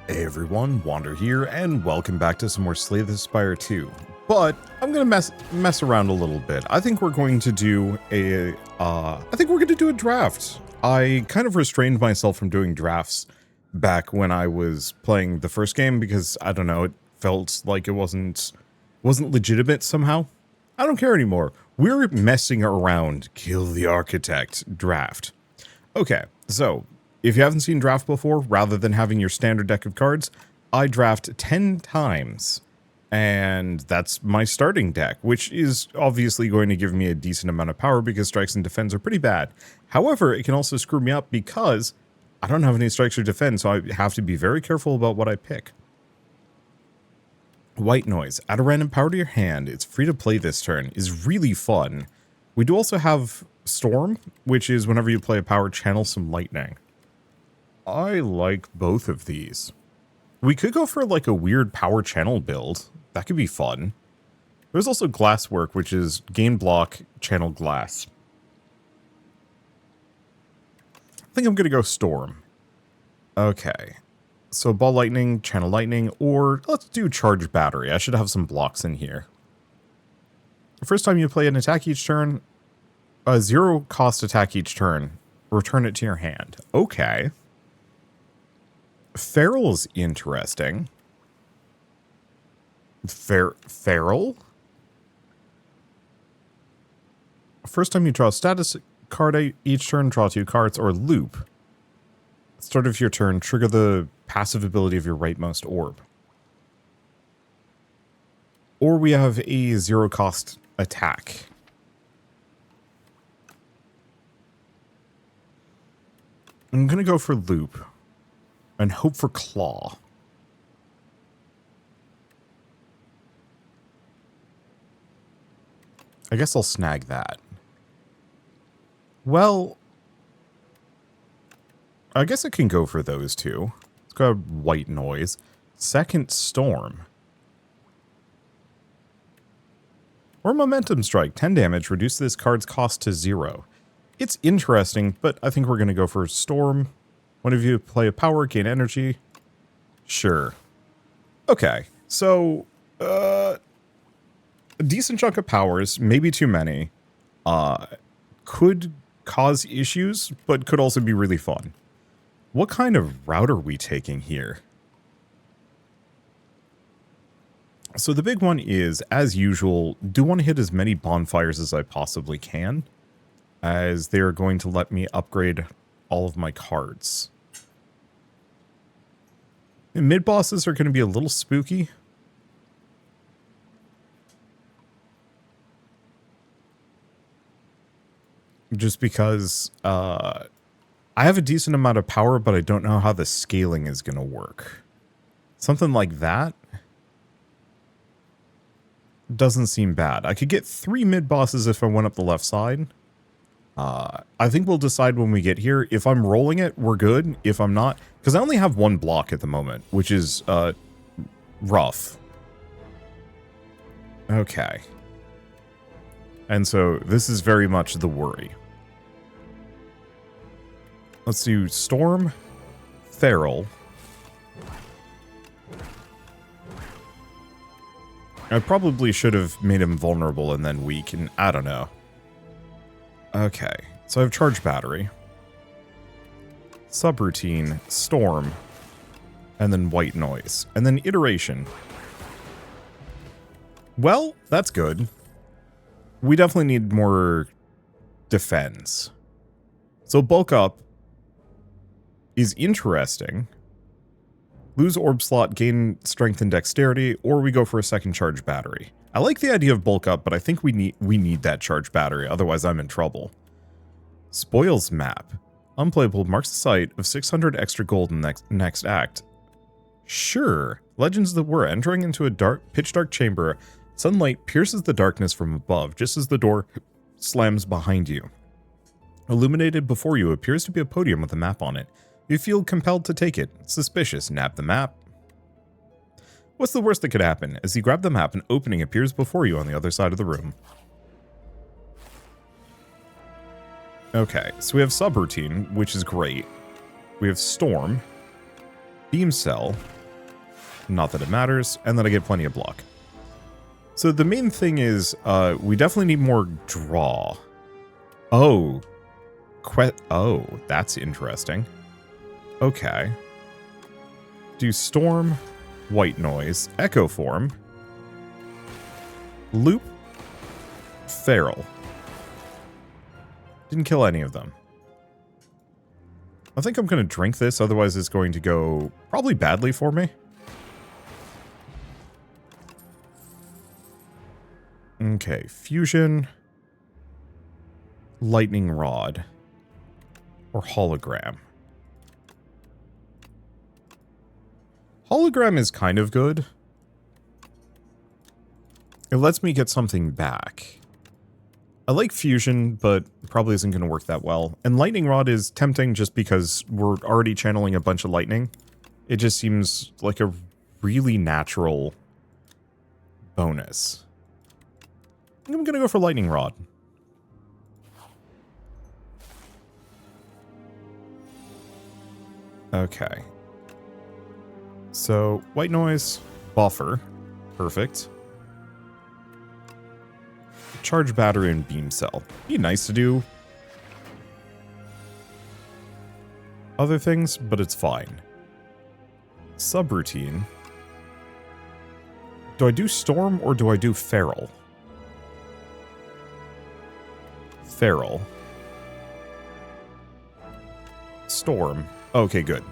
Hey everyone, Wander here, and welcome back to some more Slay the Spire 2. But I'm gonna mess around a little bit. I think we're going to do a draft. I kind of restrained myself from doing drafts back when I was playing the first game because I don't know, it felt like it wasn't legitimate somehow. I don't care anymore. We're messing around. Kill the Architect draft. Okay, so if you haven't seen draft before, rather than having your standard deck of cards, I draft 10 times. And that's my starting deck, which is obviously going to give me a decent amount of power because strikes and defense are pretty bad. However, it can also screw me up because I don't have any strikes or defense, so I have to be very careful about what I pick. White Noise. Add a random power to your hand. It's free to play this turn. Is really fun. We do also have Storm, which is whenever you play a power, channel some lightning. I like both of these. We could go for like a weird power channel build. That could be fun. There's also Glasswork, which is gain block, channel glass. I think I'm going to go Storm. Okay. So Ball Lightning, Channel Lightning, or let's do Charge Battery. I should have some blocks in here. The first time you play an attack each turn, a 0 cost attack each turn, return it to your hand. Okay. Feral's interesting. Feral? First time you draw a status card each turn, draw 2 cards, or loop. Start of your turn, trigger the passive ability of your rightmost orb. Or we have a 0 cost attack. I'm gonna go for loop. And hope for claw. I guess I'll snag that. Well, I guess I can go for those two. Let's go White Noise. Second Storm. Or Momentum Strike. 10 damage. Reduce this card's cost to 0. It's interesting, but I think we're going to go for Storm. One of you play a power, gain energy. Sure. Okay, so a decent chunk of powers, maybe too many, could cause issues, but could also be really fun. What kind of route are we taking here? So the big one is, as usual, do want to hit as many bonfires as I possibly can, as they are going to let me upgrade all of my cards. Mid-bosses are going to be a little spooky. Just because I have a decent amount of power, but I don't know how the scaling is going to work. Something like that doesn't seem bad. I could get 3 mid-bosses if I went up the left side. I think we'll decide when we get here. If I'm rolling it, we're good. If I'm not, because I only have 1 block at the moment, which is rough. Okay. And so this is very much the worry. Let's do Storm, Feral. I probably should have made him vulnerable and then weak, and I don't know. Okay, so I have Charge Battery, Subroutine, Storm, and then White Noise, and then Iteration. Well, that's good. We definitely need more defense. So Bulk Up is interesting. Lose Orb Slot, gain Strength and Dexterity, or we go for a second Charge Battery. I like the idea of Bulk Up, but I think we need that Charge Battery, otherwise I'm in trouble. Spoils Map. Unplayable, marks the site of 600 extra gold in next act. Sure. Legends that we're entering into a pitch dark chamber. Sunlight pierces the darkness from above, just as the door slams behind you. Illuminated before you appears to be a podium with a map on it. You feel compelled to take it. Suspicious. Nab the map. What's the worst that could happen? As you grab the map, an opening appears before you on the other side of the room. Okay, so we have Subroutine, which is great. We have Storm, Beam Cell, Not that it matters. And then I get plenty of block. So the main thing is, we definitely need more draw. Oh. Oh, that's interesting. Okay. Do Storm, White Noise, Echo Form, Loop, Feral. Didn't kill any of them. I think I'm going to drink this, otherwise it's going to go probably badly for me. Okay, Fusion, Lightning Rod, or Hologram. Hologram is kind of good. It lets me get something back. I like Fusion, but probably isn't going to work that well. And Lightning Rod is tempting just because we're already channeling a bunch of lightning. It just seems like a really natural bonus. I'm going to go for Lightning Rod. Okay. So, White Noise, Buffer. Perfect. Charge Battery and Beam Cell. Be nice to do other things, but it's fine. Subroutine. Do I do Storm or do I do Feral? Feral. Storm. Okay, good.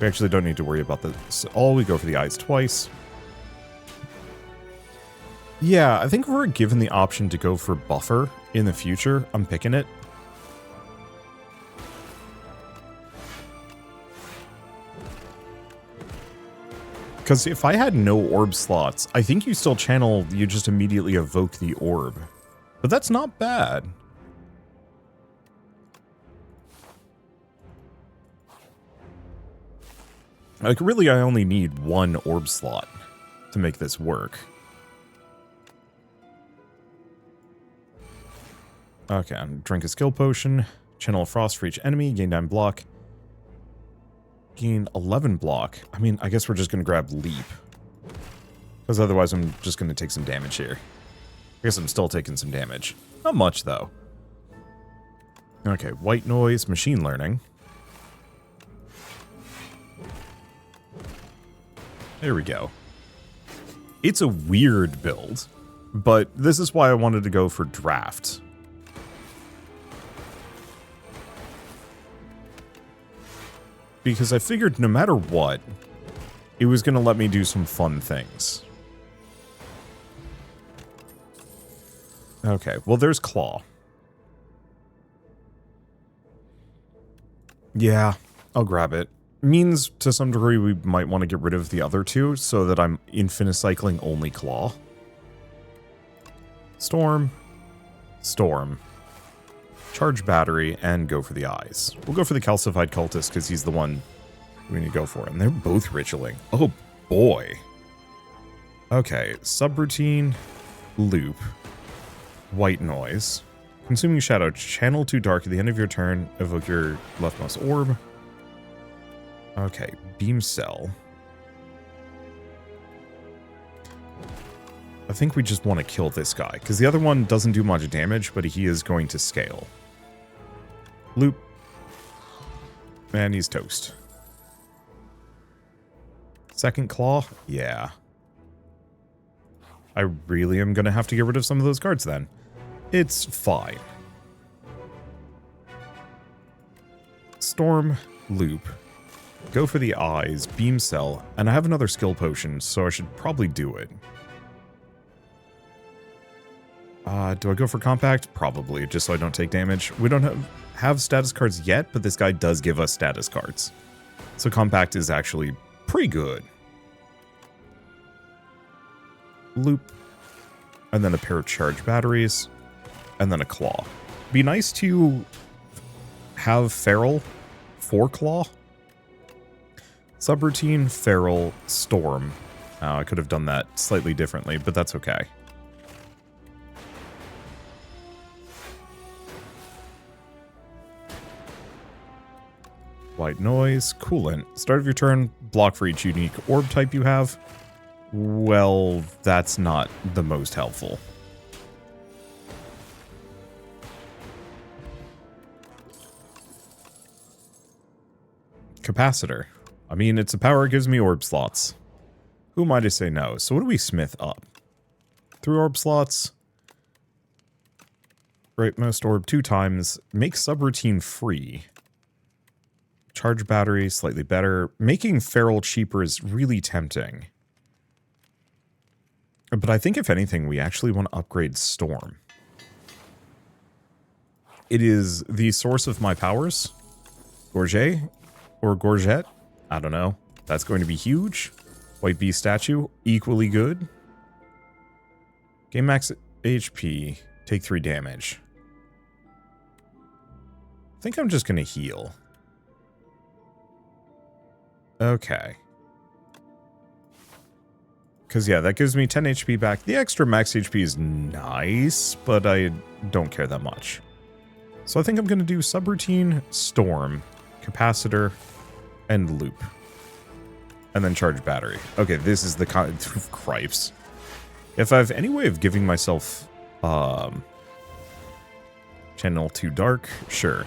We actually don't need to worry about this. We go for the eyes twice. Yeah, I think if we're given the option to go for Buffer in the future, I'm picking it. Because if I had no orb slots, I think you still channel, you just immediately evoke the orb. But that's not bad. Like, really, I only need one orb slot to make this work. Okay, I'm drink a skill potion, channel a frost for each enemy, gain 9 block, gain 11 block. I mean, I guess we're just going to grab leap. Because otherwise I'm just going to take some damage here. I guess I'm still taking some damage. Not much, though. Okay, White Noise, Machine Learning. There we go. It's a weird build, but this is why I wanted to go for Draft. Because I figured no matter what, it was going to let me do some fun things. Okay, well there's Claw. Yeah, I'll grab it. Means to some degree we might want to get rid of the other two so that I'm infinicycling only Claw. Storm. Storm. Charge Battery, and go for the eyes. We'll go for the Calcified Cultist because he's the one we need to go for. And they're both ritualing. Oh boy. Okay, Subroutine, Loop, White Noise, Consuming Shadow, channel to dark at the end of your turn, evoke your leftmost orb. Okay, Beam Cell. I think we just want to kill this guy, because the other one doesn't do much damage, but he is going to scale. Loop. And he's toast. Second Claw? Yeah. I really am going to have to get rid of some of those cards then. It's fine. Storm, Loop. Go for the eyes, Beam Cell, and I have another skill potion, so I should probably do it. Do I go for Compact? Probably, just so I don't take damage. We don't have status cards yet, but this guy does give us status cards. So Compact is actually pretty good. Loop. And then a pair of charge batteries. And then a Claw. Be nice to have Feral for Claw. Subroutine, Feral, Storm. I could have done that slightly differently, but that's okay. White noise. Coolant. Start of your turn, block for each unique orb type you have. Well, that's not the most helpful. Capacitor. I mean, it's a power, it gives me orb slots. Who am I to say no? So what do we smith up? 3 orb slots. Rightmost orb 2 times. Make subroutine free. Charge battery, slightly better. Making feral cheaper is really tempting. But I think if anything, we actually want to upgrade Storm. It is the source of my powers. Gorget? Or Gorget? I don't know. That's going to be huge. White Beast statue, equally good. Gain max HP, take 3 damage. I think I'm just going to heal. Okay. Because, yeah, that gives me 10 HP back. The extra max HP is nice, but I don't care that much. So I think I'm going to do Subroutine, Storm, Capacitor, and Loop. And then Charge Battery. Okay, this is the kind of cripes. If I have any way of giving myself Channel 2 Dark, sure.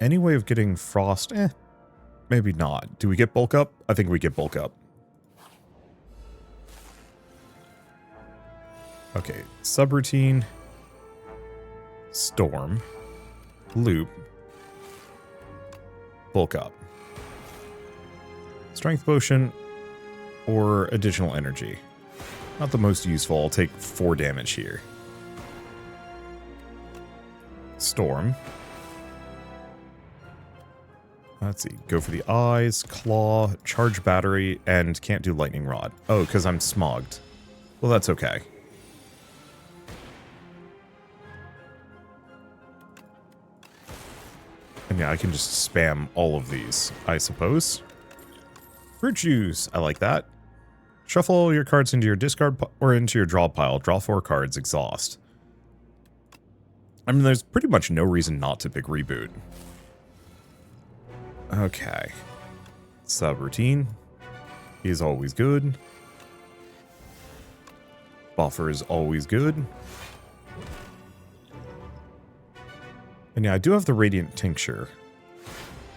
Any way of getting Frost? Maybe not. Do we get Bulk Up? I think we get Bulk Up. Okay, Subroutine, Storm, Loop, Bulk Up. Strength Potion, or additional energy. Not the most useful, I'll take 4 damage here. Storm. Let's see, go for the eyes, claw, charge battery, and can't do lightning rod. Oh, because I'm smogged. Well, that's okay. And yeah, I can just spam all of these, I suppose. Fruit juice, I like that. Shuffle all your cards into your discard or into your draw pile. Draw 4 cards, exhaust. I mean, there's pretty much no reason not to pick Reboot. Okay. Subroutine is always good. Buffer is always good. And yeah, I do have the Radiant Tincture.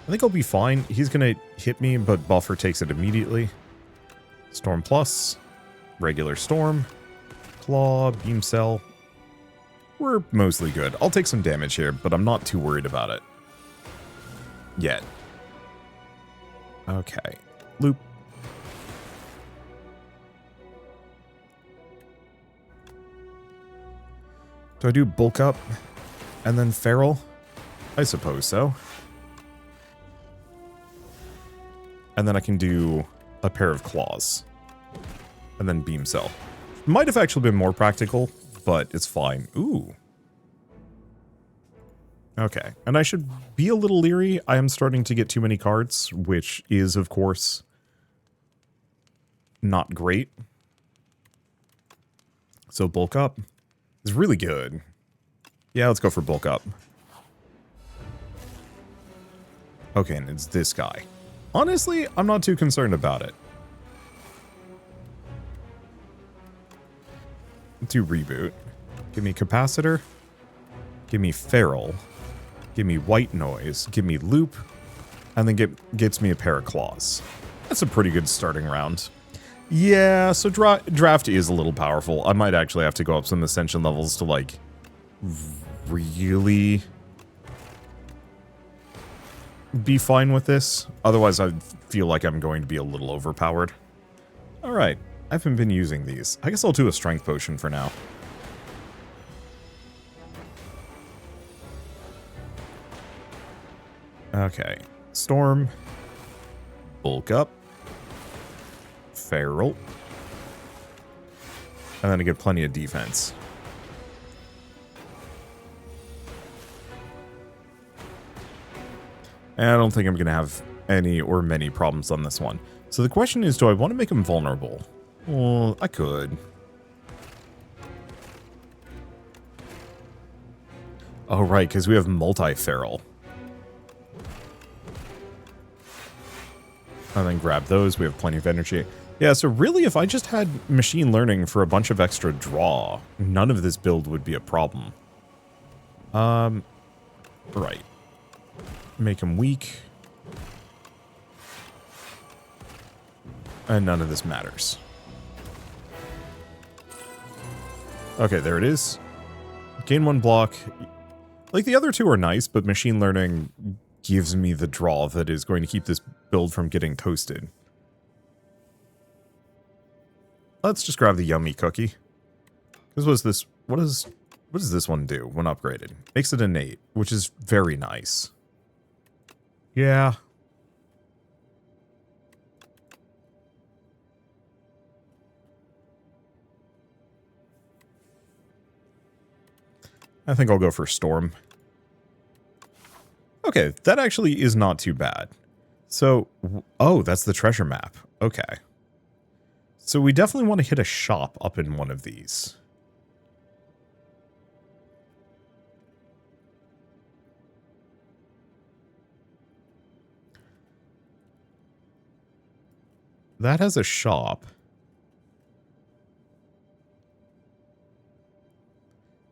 I think I'll be fine. He's going to hit me, but Buffer takes it immediately. Storm Plus. Regular Storm. Claw. Beam Cell. We're mostly good. I'll take some damage here, but I'm not too worried about it. Yet. Okay. Loop. Do I do Bulk Up and then Feral? I suppose so. And then I can do a pair of Claws. And then Beam Cell. Might have actually been more practical, but it's fine. Ooh. Okay, and I should be a little leery. I am starting to get too many cards, which is, of course, not great. So Bulk Up is really good. Yeah, let's go for Bulk Up. Okay, and it's this guy. Honestly, I'm not too concerned about it. Do Reboot. Give me Capacitor. Give me Feral. Give me White Noise. Give me Loop. And then gets me a pair of Claws. That's a pretty good starting round. Yeah, so draft is a little powerful. I might actually have to go up some Ascension levels to, like, really be fine with this. Otherwise, I feel like I'm going to be a little overpowered. Alright, I haven't been using these. I guess I'll do a Strength Potion for now. Okay, Storm, Bulk Up, Feral, and then I get plenty of defense. And I don't think I'm going to have any or many problems on this one. So the question is, do I want to make him vulnerable? Well, I could. Oh, right, because we have multi-feral. And then grab those. We have plenty of energy. Yeah, so really, if I just had machine learning for a bunch of extra draw, none of this build would be a problem. Right. Make him weak. And none of this matters. Okay, there it is. Gain 1 block. Like, the other two are nice, but machine learning gives me the draw that is going to keep this build from getting toasted. Let's just grab the yummy cookie. Because what does this one do when upgraded? Makes it innate, which is very nice. Yeah. I think I'll go for Storm. Okay, that actually is not too bad. So, oh, that's the treasure map. Okay. So we definitely want to hit a shop up in one of these. That has a shop.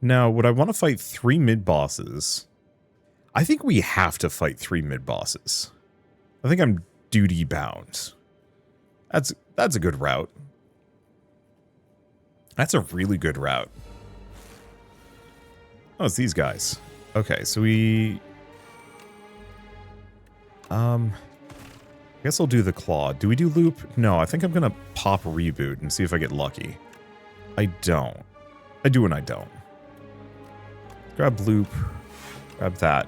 Now, would I want to fight 3 mid-bosses? I think we have to fight 3 mid-bosses. I think I'm duty-bound. That's a good route. That's a really good route. Oh, it's these guys. Okay, so we... I guess I'll do the claw. Do we do loop? No, I think I'm gonna pop reboot and see if I get lucky. I don't. I do and I don't. Grab loop. Grab that.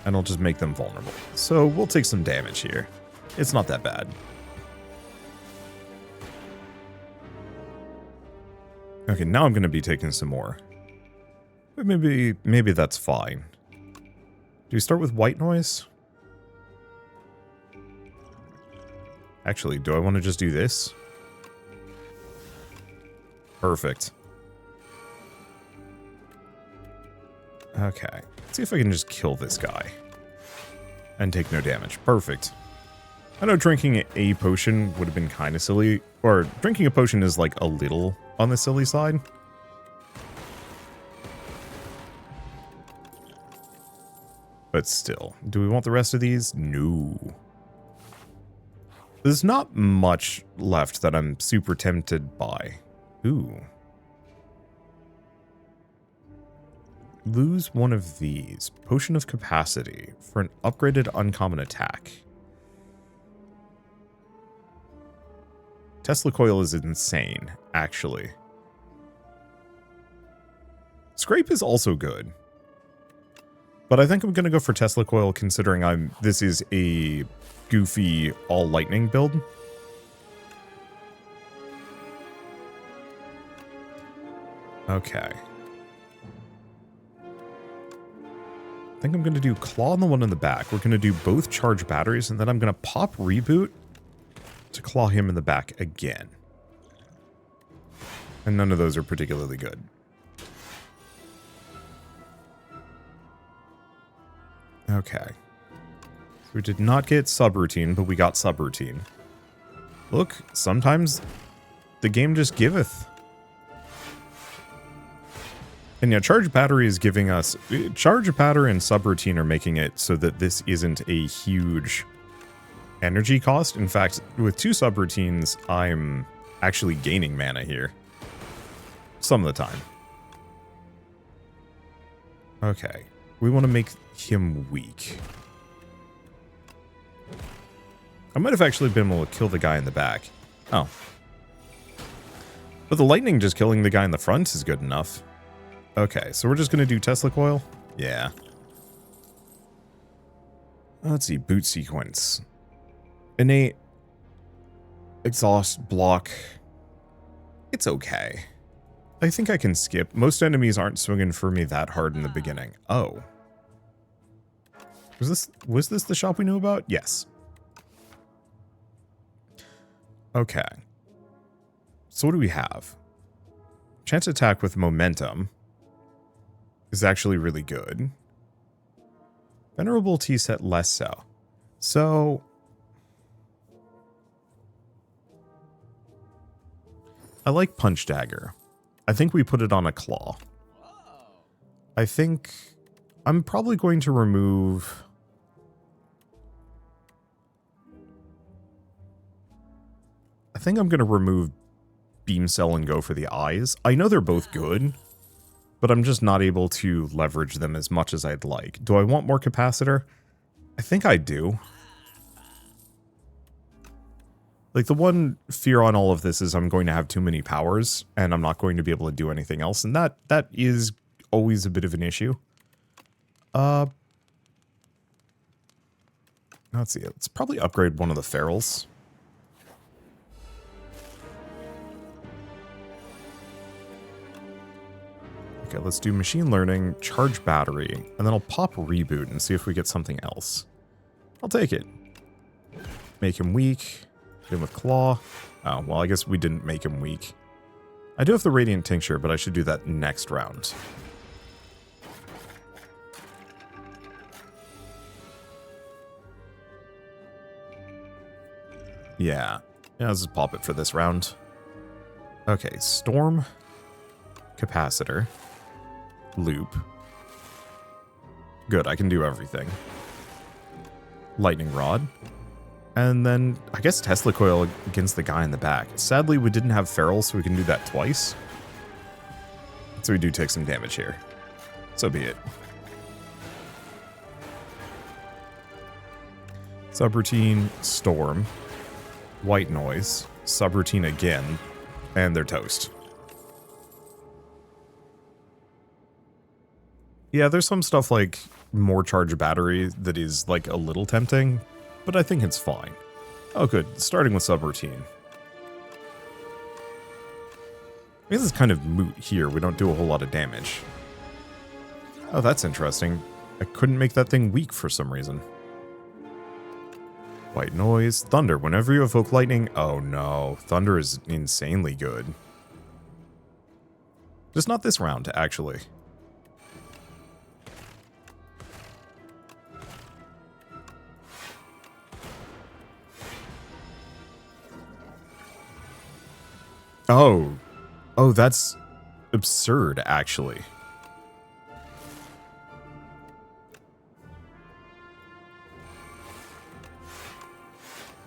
And I'll just make them vulnerable. So we'll take some damage here. It's not that bad. Okay, now I'm gonna be taking some more. But maybe that's fine. Do we start with white noise? Actually, do I want to just do this? Perfect. Okay. Let's see if I can just kill this guy. And take no damage. Perfect. I know drinking a potion would have been kind of silly. Or, drinking a potion is like a little on the silly side. But still. Do we want the rest of these? No. There's not much left that I'm super tempted by. Ooh. Lose one of these. Potion of Capacity for an upgraded uncommon attack. Tesla Coil is insane, actually. Scrape is also good. But I think I'm going to go for Tesla Coil considering this is a goofy all lightning build. Okay. I think I'm going to do Claw on the one in the back. We're going to do both charge batteries, and then I'm going to pop Reboot to claw him in the back again. And none of those are particularly good. Okay. So we did not get subroutine, but we got subroutine. Look, sometimes the game just giveth. And yeah, charge battery is giving us... Charge battery and subroutine are making it so that this isn't a huge energy cost. In fact, with 2 subroutines, I'm actually gaining mana here. Some of the time. Okay. We want to make him weak. I might have actually been able to kill the guy in the back. Oh. But the lightning just killing the guy in the front is good enough. Okay, so we're just going to do Tesla Coil? Yeah. Let's see, boot sequence. Innate. Exhaust, block. It's okay. I think I can skip. Most enemies aren't swinging for me that hard in the beginning. Oh. Was this the shop we knew about? Yes. Okay. So what do we have? Chance attack with momentum is actually really good. Venerable tea set less so. So I like punch dagger. I think we put it on a claw. I think I'm probably going to remove... I think I'm going to remove beam cell and go for the eyes. I know they're both good, but I'm just not able to leverage them as much as I'd like. Do I want more capacitor? I think I do. Like, the one fear on all of this is I'm going to have too many powers, and I'm not going to be able to do anything else, and that is always a bit of an issue. Let's see. Let's probably upgrade one of the ferals. Okay, let's do machine learning, charge battery, and then I'll pop reboot and see if we get something else. I'll take it. Make him weak. Hit him with claw. Oh, well, I guess we didn't make him weak. I do have the radiant tincture, but I should do that next round. Yeah. Let's just pop it for this round. Okay, storm, capacitor, loop. Good, I can do everything. Lightning rod. And then, I guess Tesla coil against the guy in the back. Sadly, we didn't have feral, so we can do that twice. So we do take some damage here. So be it. Subroutine, storm, white noise, subroutine again, and they're toast. Yeah, there's some stuff like more charge battery that is like a little tempting, but I think it's fine. Oh good, starting with subroutine. I guess it's kind of moot here, we don't do a whole lot of damage. Oh, that's interesting. I couldn't make that thing weak for some reason. White noise, thunder. Whenever you evoke lightning, oh no, thunder is insanely good. Just not this round, actually. Oh, that's absurd, actually.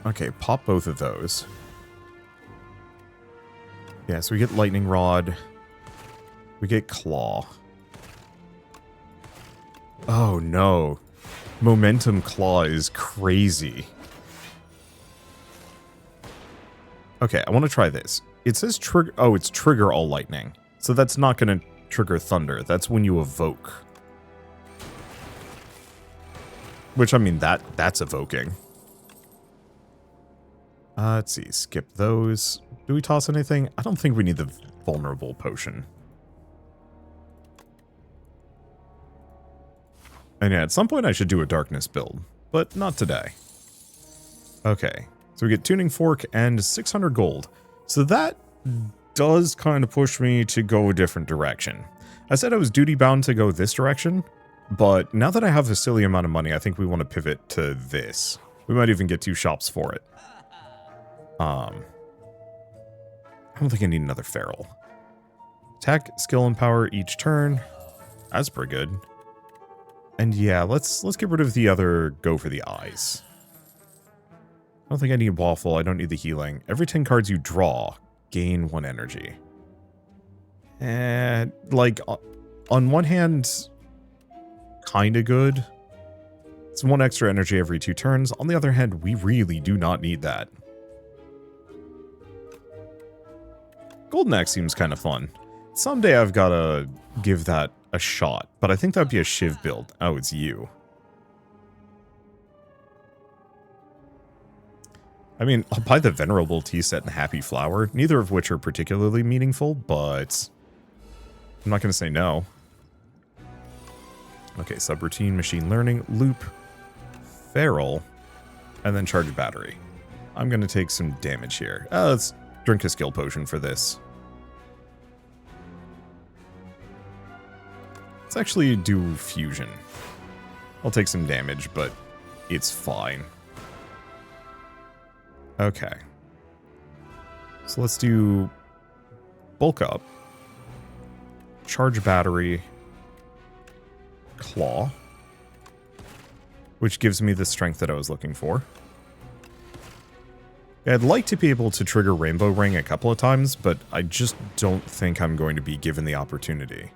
Okay, pop both of those. Yeah, so we get lightning rod. We get claw. Oh no. Momentum claw is crazy. Okay, I want to try this. It says trigger... Oh, it's trigger all lightning. So that's not going to trigger thunder. That's when you evoke. Which, I mean, that's evoking. Let's see. Skip those. Do we toss anything? I don't think we need the vulnerable potion. And yeah, at some point I should do a darkness build. But not today. Okay. So we get tuning fork and 600 gold. So that does kind of push me to go a different direction. I said I was duty bound to go this direction, but now that I have a silly amount of money, I think we want to pivot to this. We might even get 2 shops for it. I don't think I need another feral. Attack, skill, and power each turn. That's pretty good. And yeah, let's get rid of the other go for the eyes. I don't think I need waffle. I don't need the healing. Every 10 cards you draw, gain 1 energy. And, like, on one hand, kind of good. It's 1 extra energy every 2 turns. On the other hand, we really do not need that. Golden Axe seems kind of fun. Someday I've got to give that a shot, but I think that'd be a Shiv build. Oh, it's you. I mean, I'll buy the Venerable Tea Set and Happy Flower, neither of which are particularly meaningful, but I'm not going to say no. Okay, subroutine, machine learning, loop, feral, and then charge battery. I'm going to take some damage here. Let's drink a skill potion for this. Let's actually do fusion. I'll take some damage, but it's fine. Okay. So let's do bulk up, charge battery, claw, which gives me the strength that I was looking for. I'd like to be able to trigger Rainbow Ring a couple of times, but I just don't think I'm going to be given the opportunity.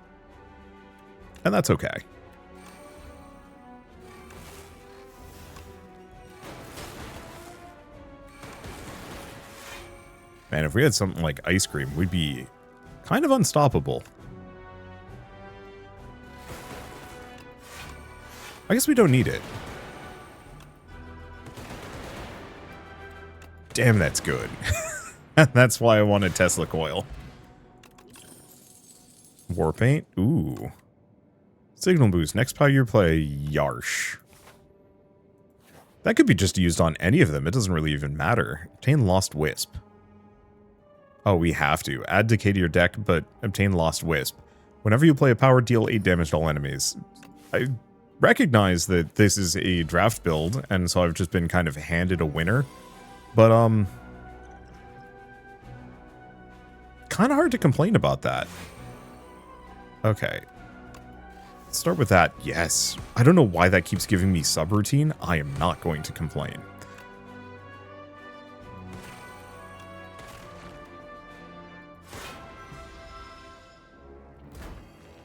And that's okay. Man, if we had something like ice cream, we'd be kind of unstoppable. I guess we don't need it. Damn, that's good. That's why I wanted Tesla Coil. War Paint? Ooh. Signal Boost. Next power you play, Yarsh. That could be just used on any of them. It doesn't really even matter. Obtain Lost Wisp. Oh, we have to. Add Decay to your deck, but obtain Lost Wisp. Whenever you play a power, deal 8 damage to all enemies. I recognize that this is a draft build, and so I've just been kind of handed a winner. But, kind of hard to complain about that. Okay. Let's start with that. Yes. I don't know why that keeps giving me subroutine. I am not going to complain.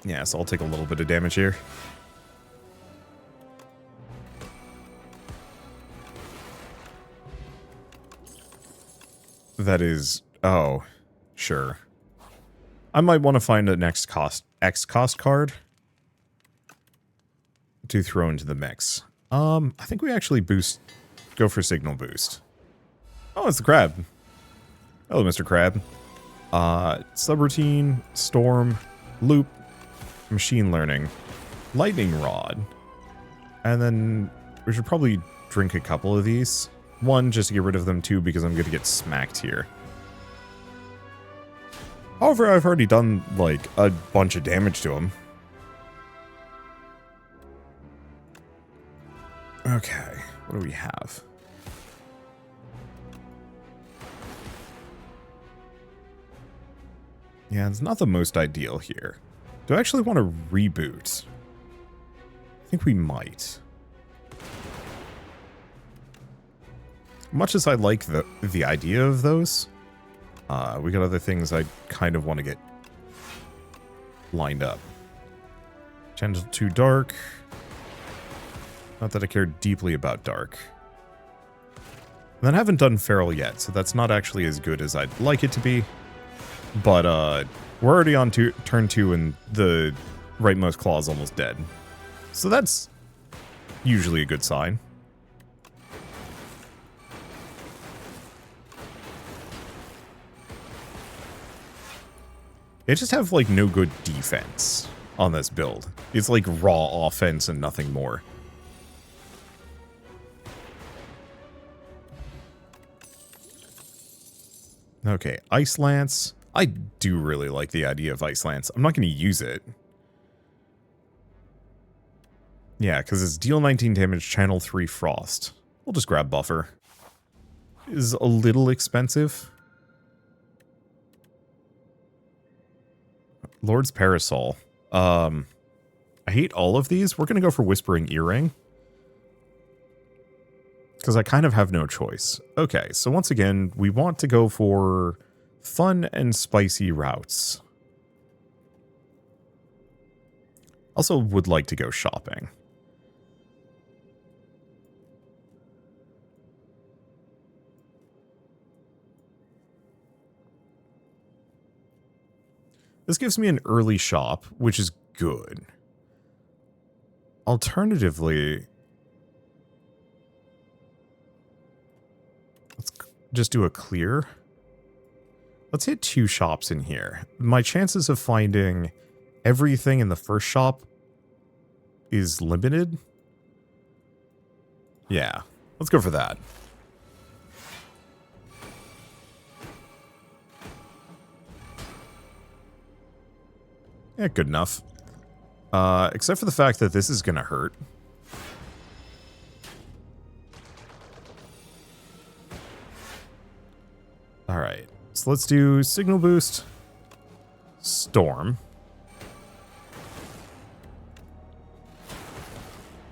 Yeah, so I'll take a little bit of damage here. That is... Oh, sure. I might want to find a next cost X cost card to throw into the mix. I think we actually go for Signal Boost. Oh, it's the Crab. Hello, Mr. Crab. Subroutine, Storm, Loop, Machine Learning, Lightning Rod. And then we should probably drink a couple of these. One, just to get rid of them. Two, because I'm going to get smacked here. However, I've already done, like, a bunch of damage to him. Okay, what do we have? Yeah, it's not the most ideal here. Do I actually want to reboot? I think we might. Much as I like the idea of those, we got other things I kind of want to get lined up. Channel to Dark. Not that I care deeply about Dark. And then I haven't done Feral yet, so that's not actually as good as I'd like it to be. But we're already on turn 2 and the rightmost claw is almost dead. So that's usually a good sign. They just have, like, no good defense on this build. It's like raw offense and nothing more. Okay, Ice Lance. I do really like the idea of Ice Lance. I'm not going to use it. Yeah, because it's deal 19 damage, channel 3 Frost. We'll just grab Buffer. Is a little expensive. Lord's Parasol. I hate all of these. We're going to go for Whispering Earring. Because I kind of have no choice. Okay, so once again, we want to go for fun and spicy routes. Also would like to go shopping. This gives me an early shop, which is good. Alternatively, let's just do a clear. Let's hit 2 shops in here. My chances of finding everything in the first shop is limited. Yeah, let's go for that. Yeah, good enough. Except for the fact that this is gonna hurt. Alright, so let's do Signal Boost, Storm,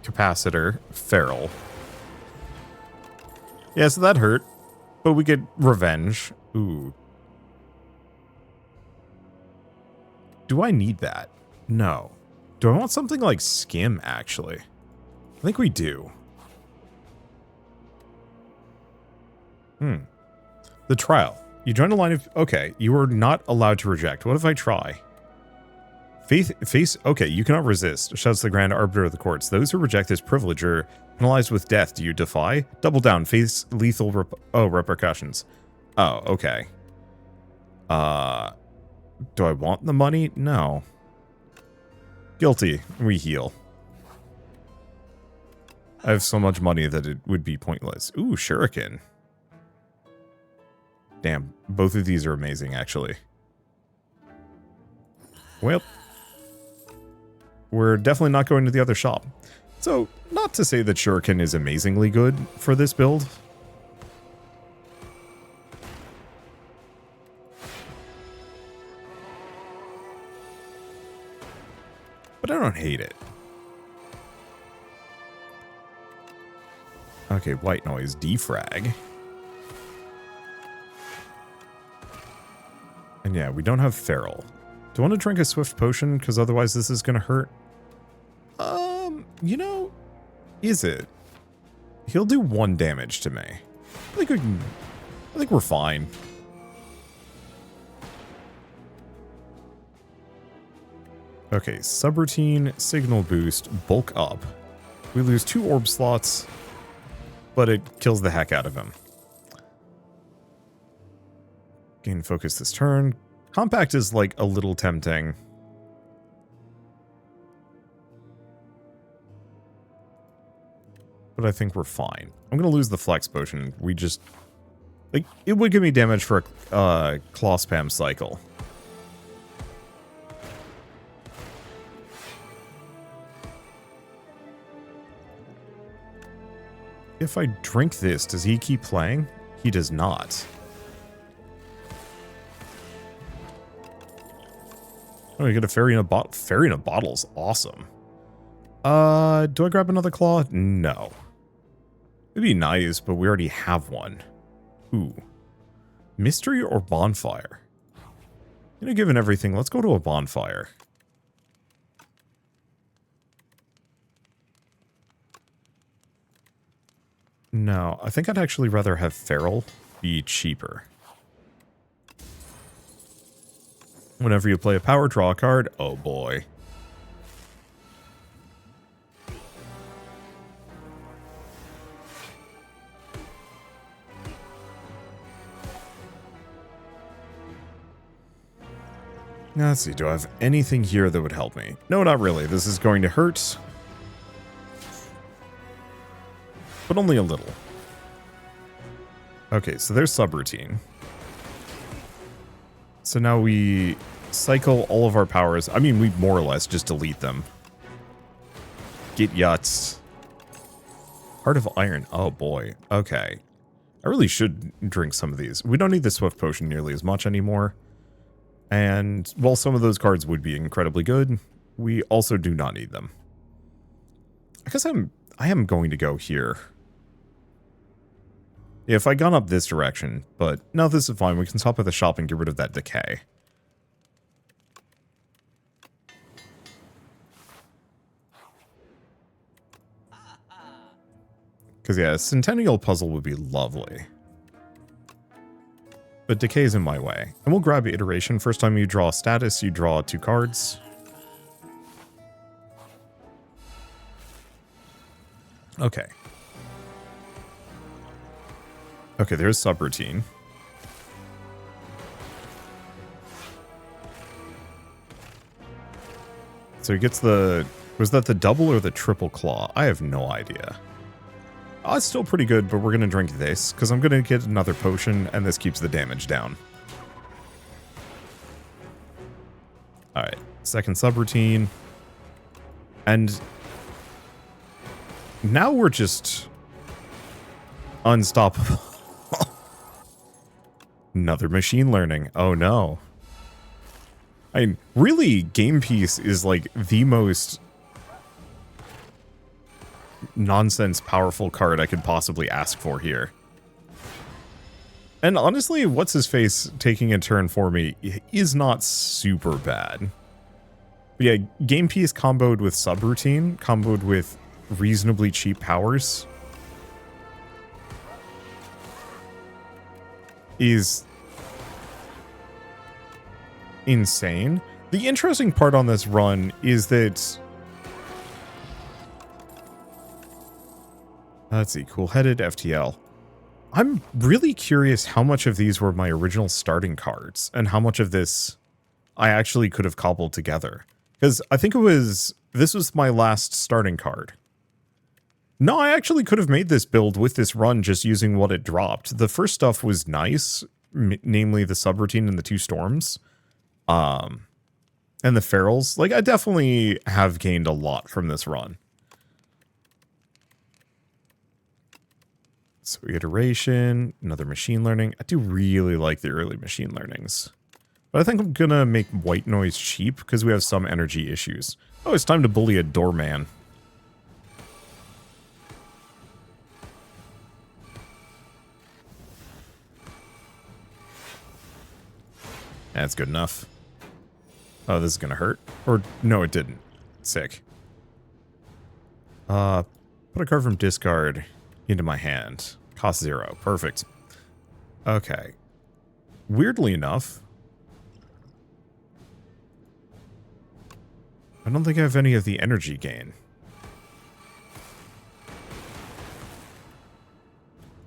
Capacitor, Feral. Yeah, so that hurt, but we get Revenge. Ooh. Do I need that? No. Do I want something like Skim, actually? I think we do. The trial. You join a line of... Okay, you are not allowed to reject. What if I try? Face... Okay, you cannot resist, shouts the Grand Arbiter of the Courts. Those who reject this privilege are penalized with death. Do you defy? Double down. Face lethal repercussions. Oh, okay. Do I want the money? No. Guilty. We heal. I have so much money that it would be pointless. Ooh, Shuriken. Damn, both of these are amazing, actually. Well, we're definitely not going to the other shop. So, not to say that Shuriken is amazingly good for this build. But I don't hate it. Okay, white noise, defrag. And yeah, we don't have Feral. Do I want to drink a Swift Potion? Because otherwise this is going to hurt. You know, is it? He'll do 1 damage to me. I think we can... I think we're fine. Okay, subroutine, signal boost, bulk up. We lose 2 orb slots, but it kills the heck out of him. Gain focus this turn. Compact is like a little tempting. But I think we're fine. I'm going to lose the flex potion. We just... Like, it would give me damage for a claw spam cycle. If I drink this, does he keep playing? He does not. Oh, you get a fairy in a bottle. Fairy in a bottle's awesome. Do I grab another claw? No. It'd be nice, but we already have one. Ooh. Mystery or bonfire? You know, given everything, let's go to a bonfire. No, I think I'd actually rather have Feral be cheaper. Whenever you play a power draw card, oh boy. Now, let's see, do I have anything here that would help me? No, not really. This is going to hurt. But only a little. Okay, so there's subroutine. So now we cycle all of our powers. I mean, we more or less just delete them. Get Yuts. Heart of Iron. Oh boy. Okay. I really should drink some of these. We don't need the Swift Potion nearly as much anymore. And while some of those cards would be incredibly good, we also do not need them. I guess I am going to go here. If I'd gone up this direction, but no, this is fine. We can stop at the shop and get rid of that decay. Because yeah, a Centennial puzzle would be lovely. But decay's in my way. And we'll grab iteration. First time you draw a status, you draw 2 cards. Okay. Okay, there's subroutine. So he gets the... Was that the double or the triple claw? I have no idea. Oh, it's still pretty good, but we're going to drink this, because I'm going to get another potion, and this keeps the damage down. Alright, second subroutine. And now we're just unstoppable. Another machine learning. Oh no. I mean, really, Game Piece is like the most nonsense powerful card I could possibly ask for here. And honestly, what's his face taking a turn for me is not super bad. But yeah, Game Piece comboed with subroutine, comboed with reasonably cheap powers is insane. The interesting part on this run is that, let's see, cool-headed FTL. I'm really curious how much of these were my original starting cards and how much of this I actually could have cobbled together. Because I think this was my last starting card. No, I actually could have made this build with this run just using what it dropped. The first stuff was nice, namely the subroutine and the 2 storms. And the ferals. Like, I definitely have gained a lot from this run. So iteration, another machine learning. I do really like the early machine learnings. But I think I'm gonna make white noise cheap because we have some energy issues. Oh, it's time to bully a doorman. That's good enough. Oh, this is gonna hurt. Or, no, it didn't. Sick. Put a card from discard into my hand. Cost 0. Perfect. Okay. Weirdly enough, I don't think I have any of the energy gain.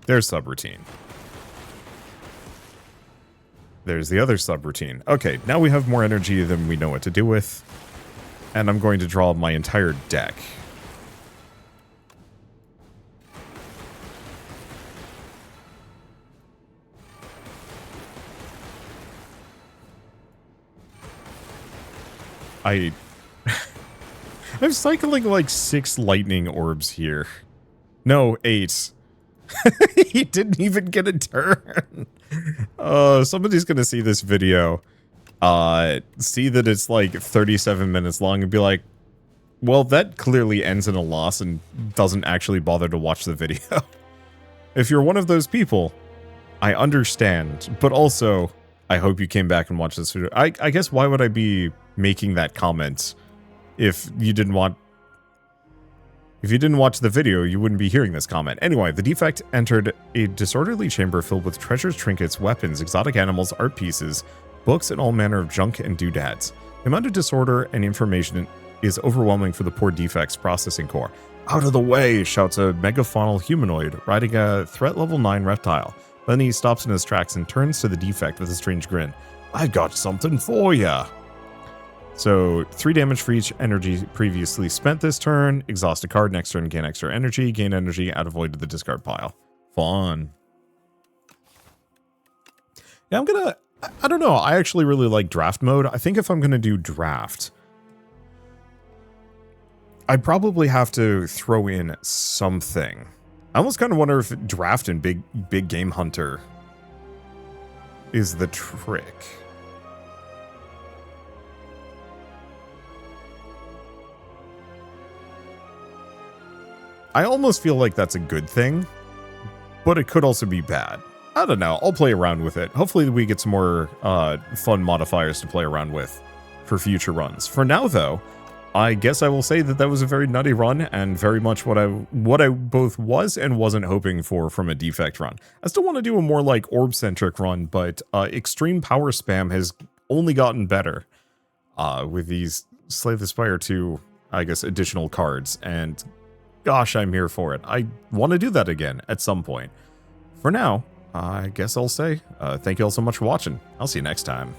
There's subroutine. There's the other subroutine. Okay, now we have more energy than we know what to do with. And I'm going to draw my entire deck. I'm cycling like 6 lightning orbs here. No, 8. He didn't even get a turn. Somebody's gonna see this video, see that it's like 37 minutes long and be like, well, that clearly ends in a loss and doesn't actually bother to watch the video. If you're one of those people, I understand, but also, I hope you came back and watched this video. I guess why would I be making that comment if you didn't watch the video, you wouldn't be hearing this comment. Anyway, the Defect entered a disorderly chamber filled with treasures, trinkets, weapons, exotic animals, art pieces, books, and all manner of junk and doodads. The amount of disorder and information is overwhelming for the poor Defect's processing core. Out of the way, shouts a megafaunal humanoid riding a threat level 9 reptile. Then he stops in his tracks and turns to the Defect with a strange grin. I got something for ya. So, 3 damage for each energy previously spent this turn. Exhaust a card. Next turn, gain extra energy. Gain energy, add a void to the discard pile. Fun. Yeah, I don't know. I actually really like draft mode. I think if I'm gonna do draft, I'd probably have to throw in something. I almost kind of wonder if draft and big game hunter is the trick. I almost feel like that's a good thing, but it could also be bad. I don't know. I'll play around with it. Hopefully we get some more fun modifiers to play around with for future runs. For now, though, I guess I will say that was a very nutty run and very much what I both was and wasn't hoping for from a Defect run. I still want to do a more like orb-centric run, but extreme power spam has only gotten better with these Slay the Spire 2, I guess, additional cards, and gosh, I'm here for it. I want to do that again at some point. For now, I guess I'll say thank you all so much for watching. I'll see you next time.